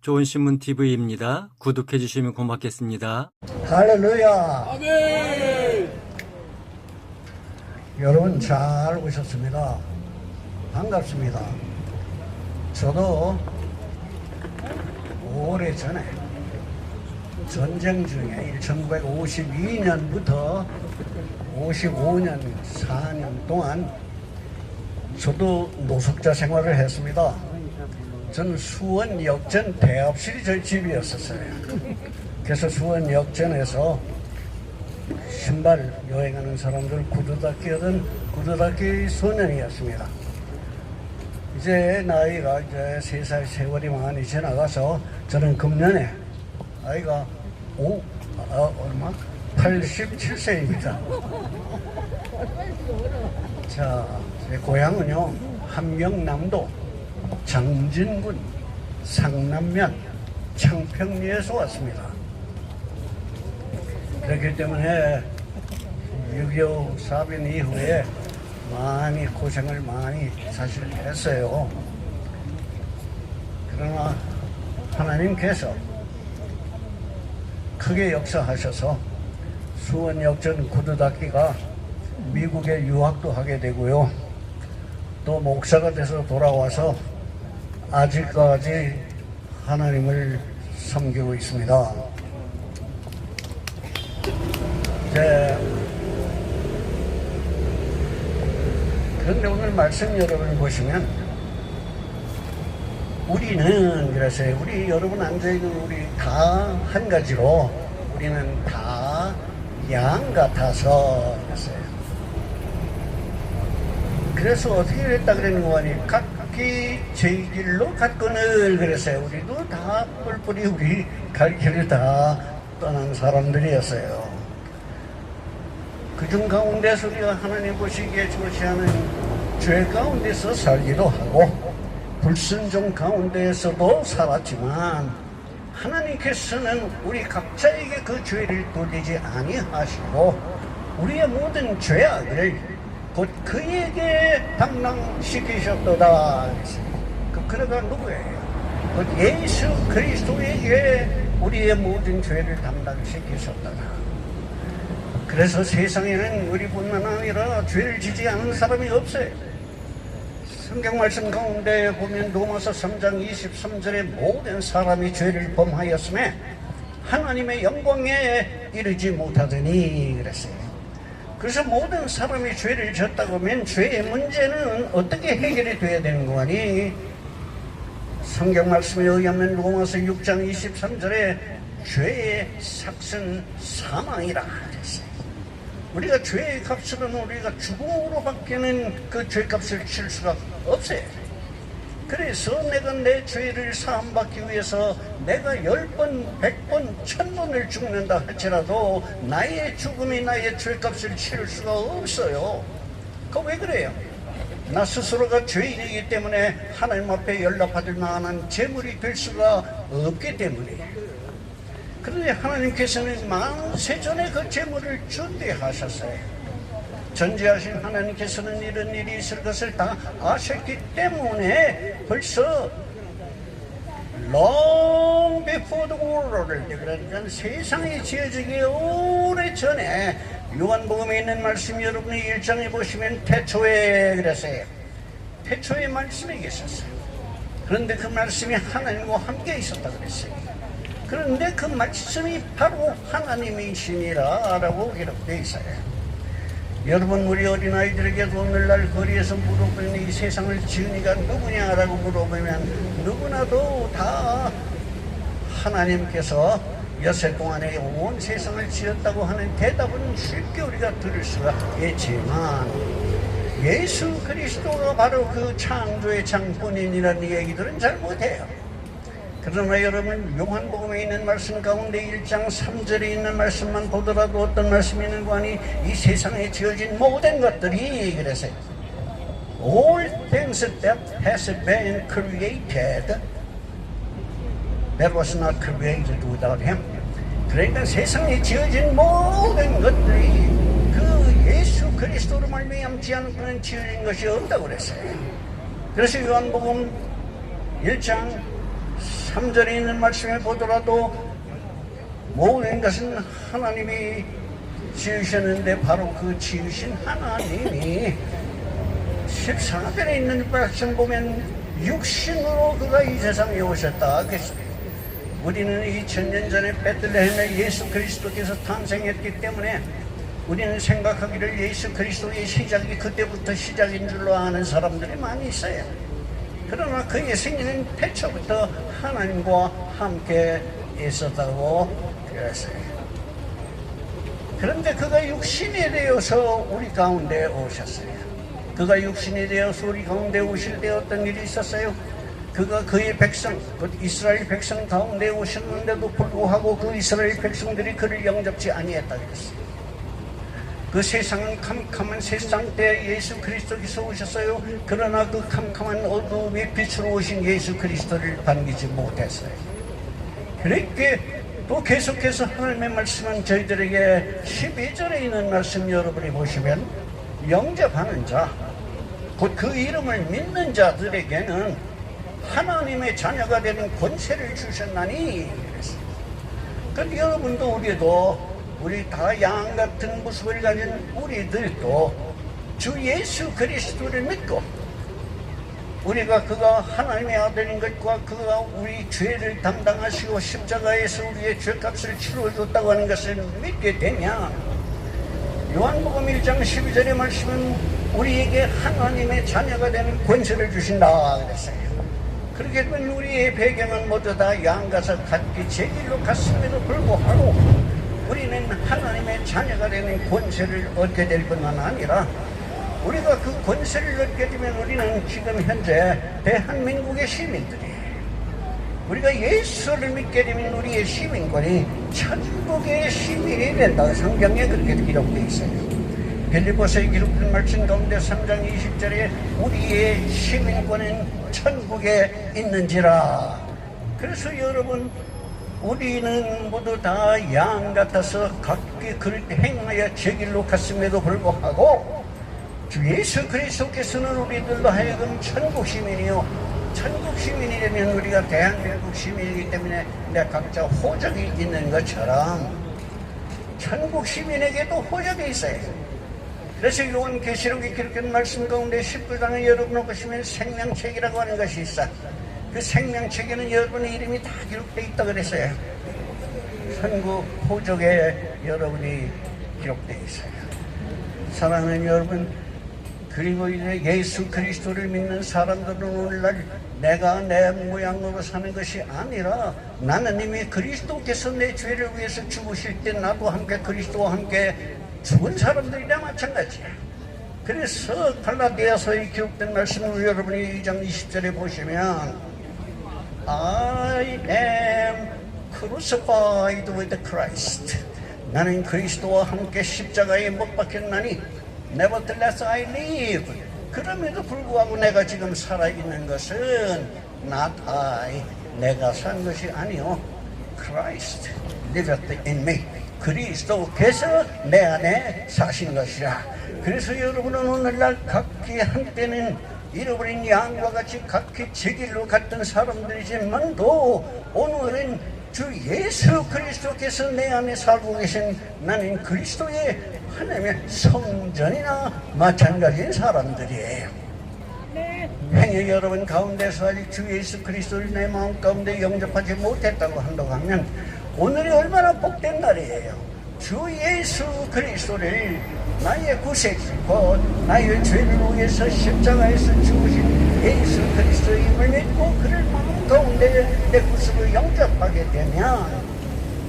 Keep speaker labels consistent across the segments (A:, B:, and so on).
A: 좋은신문TV입니다. 구독해 주시면 고맙겠습니다.
B: 할렐루야.
C: 아멘.
B: 여러분 잘 오셨습니다. 반갑습니다. 저도 오래전에 전쟁 중에 1952년부터 55년 4년 동안 저도 노숙자 생활을 했습니다. 저는 수원역전 대합실이 저희 집이었었어요. 그래서 수원역전에서 신발 여행하는 사람들 구두 닦기 하던 구두 닦기 소년이었습니다. 이제 나이가 이제 3살 세월이 많이 지나가서 저는 금년에 나이가 얼마? 87세입니다. 자, 제 고향은요 함경남도 장진군 상남면 창평리에서 왔습니다. 그렇기 때문에 6.25 사변 이후에 많이 고생을 많이 사실 했어요. 그러나 하나님께서 크게 역사하셔서 수원역전 구두닦기가 미국에 유학도 하게 되고요. 또 목사가 돼서 돌아와서 아직까지 하나님을 섬기고 있습니다. 그런데 오늘 말씀 여러분 보시면 우리는 그래서요. 우리 여러분 앉아있는 우리 다 한 가지로 우리는 다 양 같아서 그랬어요. 그래서 어떻게 됐다 그러는 거니 각기 제 길로 갔거늘 그랬어요. 우리도 다 뿔뿔이 우리 갈 길을 다 떠난 사람들이었어요. 그중 가운데서 우리가 하나님 보시기에 좋지 않은 죄 가운데서 살기도 하고 불순종 가운데에서도 살았지만 하나님께서는 우리 각자에게 그 죄를 돌리지 아니하시고 우리의 모든 죄악을 곧 그에게 담당시키셨도다. 그가 누구예요? 곧 예수 그리스도에게 우리의 모든 죄를 담당시키셨도다. 그래서 세상에는 우리뿐만 아니라 죄를 지지 않은 사람이 없어요. 성경 말씀 가운데 보면 로마서 3장 23절에 모든 사람이 죄를 범하였음에 하나님의 영광에 이르지 못하더니 그랬어요. 그래서 모든 사람이 죄를 졌다고 하면 죄의 문제는 어떻게 해결이 돼야 되는 거니? 성경 말씀에 의하면 로마서 6장 23절에 죄의 삭은 사망이라 그랬어요. 우리가 죄의 값으로는 우리가 죽음으로 밖에는 그 죄값을 칠 수가 없어요. 그래서 내가 내 죄를 사함받기 위해서 내가 10번, 100번, 1000번을 죽는다 할지라도 나의 죽음이 나의 죄값을 치를 수가 없어요. 그거 왜 그래요? 나 스스로가 죄인이기 때문에 하나님 앞에 연락받을 만한 재물이 될 수가 없기 때문이에요. 그런데 하나님께서는 만세전에 그 재물을 준비하셨어요. 전지하신 하나님께서는 이런 일이 있을 것을 다 아셨기 때문에 벌써 long before the world, 그러니까 세상이 지어지기 오래전에 요한복음에 있는 말씀 여러분이 1장에 보시면 태초에 그랬어요. 태초에 말씀이 계셨어요. 그런데 그 말씀이 하나님과 함께 있었다고 그랬어요. 그런데 그 말씀이 바로 하나님이시니라 라고 기록되어 있어요. 여러분 우리 어린아이들에게도 오늘날 거리에서 물어보면 이 세상을 지은 이가 누구냐라고 물어보면 누구나도 다 하나님께서 여세 동안에 온 세상을 지었다고 하는 대답은 쉽게 우리가 들을 수가 있지만 예수 그리스도가 바로 그 창조의 창본인이라는 얘기들은 잘 못해요. 그러나 여러분 요한복음에 있는 말씀 가운데 1장 3절에 있는 말씀만 보더라도 어떤 말씀이 있는 거 아니? 이 세상에 지어진 모든 것들이 그래서 all things that has been created that was not created without him. 그러니까 세상에 지어진 모든 것들이 그 예수 그리스도로 말미암지 않고는 지어진 것이 없다고 그랬어요. 그래서 요한복음 1장 3절에 있는 말씀에 보더라도 모든 것은 하나님이 지으셨는데 바로 그 지으신 하나님이 14절에 있는 말씀 보면 육신으로 그가 이 세상에 오셨다 그랬어요. 우리는 2000년 전에 베들레헴에 예수 그리스도께서 탄생했기 때문에 우리는 생각하기를 예수 그리스도의 시작이 그때부터 시작인 줄로 아는 사람들이 많이 있어요. 그러나 그의 생애는 태초부터 하나님과 함께 있었다고 그랬어요. 그런데 그가 육신이 되어서 우리 가운데 오셨어요. 그가 육신이 되어서 우리 가운데 오실 때 어떤 일이 있었어요? 그가 그의 백성, 그 이스라엘 백성 가운데 오셨는데도 불구하고 그 이스라엘 백성들이 그를 영접지 아니했다 그랬어요. 그 세상은 캄캄한 세상 때 예수 그리스도께서 오셨어요. 그러나 그 캄캄한 어둠의 빛으로 오신 예수 그리스도를 반기지 못했어요. 그렇게 또 계속해서 하나님의 말씀은 저희들에게 12절에 있는 말씀 여러분이 보시면 영접하는 자, 곧 그 이름을 믿는 자들에게는 하나님의 자녀가 되는 권세를 주셨나니 그랬습니다. 그런데 여러분도 우리 다 양 같은 모습을 가진 우리들도 주 예수 그리스도를 믿고 우리가 그가 하나님의 아들인 것과 그가 우리 죄를 담당하시고 십자가에서 우리의 죄값을 치러줬다고 하는 것을 믿게 되면 요한복음 1장 12절의 말씀은 우리에게 하나님의 자녀가 되는 권세를 주신다 그랬어요. 그렇게 되면 우리의 배경은 모두 다 양가서 같기 제 길로 갔음에도 불구하고 우리는 하나님의 자녀가 되는 권세를 얻게 될 뿐만 아니라 우리가 그 권세를 얻게 되면 우리는 지금 현재 대한민국의 시민들이 우리가 예수를 믿게 되면 우리의 시민권이 천국의 시민이 된다. 성경에 그렇게 기록되어 있어요. 빌립보서에 기록된 말씀 가운데 3장 20절에 우리의 시민권은 천국에 있는지라. 그래서 여러분 우리는 모두 다 양 같아서 각기 그를 행하여 제 길로 갔음에도 불구하고 주 예수 그리스도께서는 우리들로 하여금 천국 시민이요 천국 시민이 되면 우리가 대한민국 시민이기 때문에 각자 호적이 있는 것처럼 천국 시민에게도 호적이 있어요. 그래서 요한계시록에 기록된 말씀 가운데 19장에 여러분을 보시면 생명책이라고 하는 것이 있어. 그 생명책에는 여러분의 이름이 다 기록되어 있다고 그랬어요. 천국 호적에 여러분이 기록되어 있어요. 사랑하는 여러분, 그리고 이제 예수 그리스도를 믿는 사람들은 오늘날 내가 내 모양으로 사는 것이 아니라 나는 이미 그리스도께서 내 죄를 위해서 죽으실 때 나도 함께 그리스도와 함께 죽은 사람들이랑 마찬가지야. 그래서 갈라디아서에 기록된 말씀을 여러분이 2장 20절에 보시면 I am crucified with Christ. 나는 그리스도와 함께 십자가에 못 박혔나니 Nevertheless I live. 그럼에도 불구하고 내가 지금 살아있는 것은 not I, 내가 산 것이 아니요 Christ liveth in me. 그리스도께서 내 안에 사신 것이라. 그래서 여러분은 오늘날 각기 한때는 잃어버린 양과 같이 각기 제 길로 갔던 사람들이지만도 오늘은 주 예수 그리스도께서 내 안에 살고 계신 나는 그리스도의 하나님의 성전이나 마찬가지인 사람들이에요. 행여 여러분 가운데서 아직 주 예수 그리스도를 내 마음 가운데 영접하지 못했다고 한다고 하면 오늘이 얼마나 복된 날이에요. 주 예수 그리스도를 나의 구세주고 나의 죄를 위해서 십자가에서 죽으신 예수 그리스도의 힘을 믿고 그를 마음 가운데 내 구속을 영접하게 되면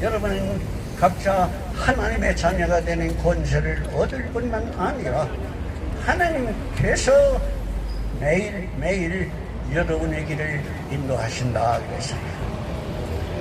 B: 여러분은 각자 하나님의 자녀가 되는 권세를 얻을 뿐만 아니라 하나님께서 매일매일 여러분의 길을 인도하신다 그랬어요.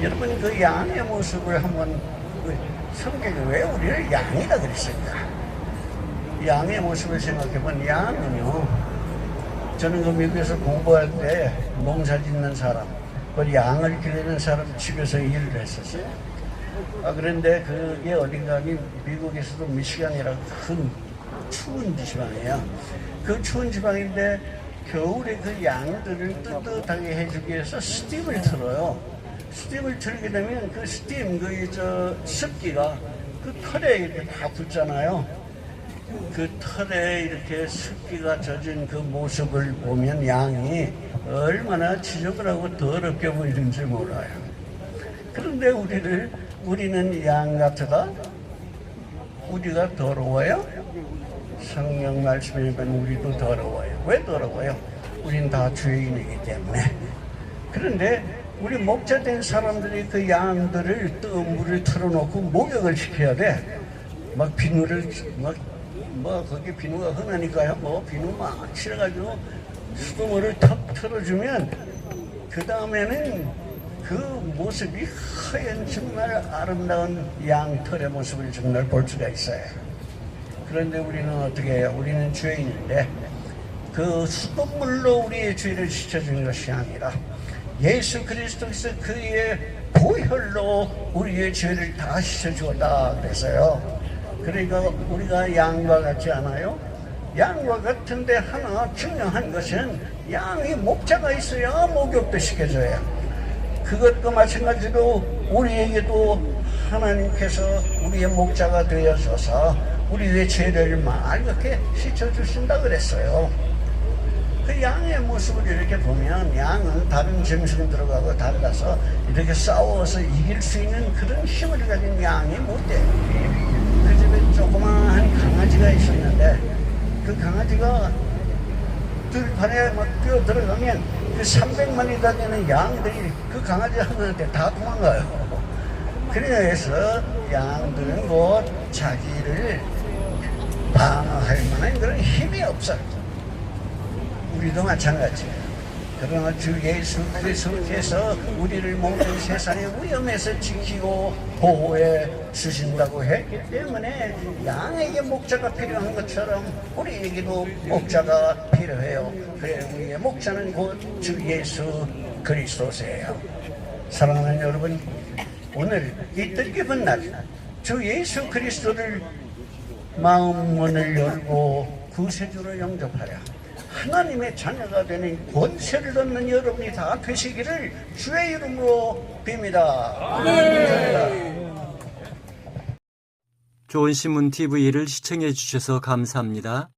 B: 여러분 그 양의 모습을 한번 성경에 왜 우리를 양이라 그랬을까? 양의 모습을 생각해보면 양은요, 저는 그 미국에서 공부할 때 농사 짓는 사람, 그 양을 기르는 사람 집에서 일을 했었어요. 그런데 그게 어딘가 미국에서도 미시간이라고 큰 추운 지방이에요. 그 추운 지방인데 겨울에 그 양들을 뜨뜻하게 해주기 위해서 스팀을 틀어요. 스팀을 틀게 되면 그 스팀, 습기가 그 털에 이렇게 다 붙잖아요. 그 털에 이렇게 습기가 젖은 그 모습을 보면 양이 얼마나 지저분하고 더럽게 보이는지 몰라요. 그런데 우리는 양 같아가 우리가 더러워요? 성경 말씀에 보면 우리도 더러워요. 왜 더러워요? 우린 다 죄인이기 때문에. 그런데 우리 목자된 사람들이 그 양들을 뜨거운 물을 틀어놓고 목욕을 시켜야 돼. 막 비누를 거기 비누가 흔하니까요. 비누 막 칠해가지고 수돗물을 턱 틀어주면 그 다음에는 그 모습이 하얀 정말 아름다운 양털의 모습을 정말 볼 수가 있어요. 그런데 우리는 어떻게 해요? 우리는 죄인인데 그 수돗물로 우리의 죄를 씻어주는 것이 아니라 예수 그리스도께서 그의 보혈로 우리의 죄를 다 씻어주었다 그래서요. 그러니까 우리가 양과 같지 않아요? 양과 같은데 하나 중요한 것은 양이 목자가 있어야 목욕도 시켜줘요. 그것과 마찬가지로 우리에게도 하나님께서 우리의 목자가 되어서서 우리의 죄를 맑게 씻어주신다 그랬어요. 그 양의 모습을 이렇게 보면 양은 다른 짐승 들어가고 달라서 이렇게 싸워서 이길 수 있는 그런 힘을 가진 양이 못 돼요. 그 집에 조그마한 강아지가 있었는데 그 강아지가 들판에 막 뛰어 들어가면 그 300마리가 되는 양들이 그 강아지 하나한테 다 도망가요. 그래서 양들은 곧 자기를 방어할 만한 그런 힘이 없어요. 우리도 마찬가지예요. 그러나 주 예수 그리스도께서 우리를 모든 세상의 위험에서 지키고 보호해 주신다고 했기 때문에 양에게 목자가 필요한 것처럼 우리에게도 목자가 필요해요. 그래 우리의 목자는 곧 주 예수 그리스도세요. 사랑하는 여러분, 오늘 이 뜻깊은 날 주 예수 그리스도를 마음 문을 열고 구세주로 영접하여 하나님의 자녀가 되는 권세를 얻는 여러분이 다 되시기를 주의 이름으로 빕니다. 아멘.
A: 좋은 신문 TV를 시청해 주셔서 감사합니다.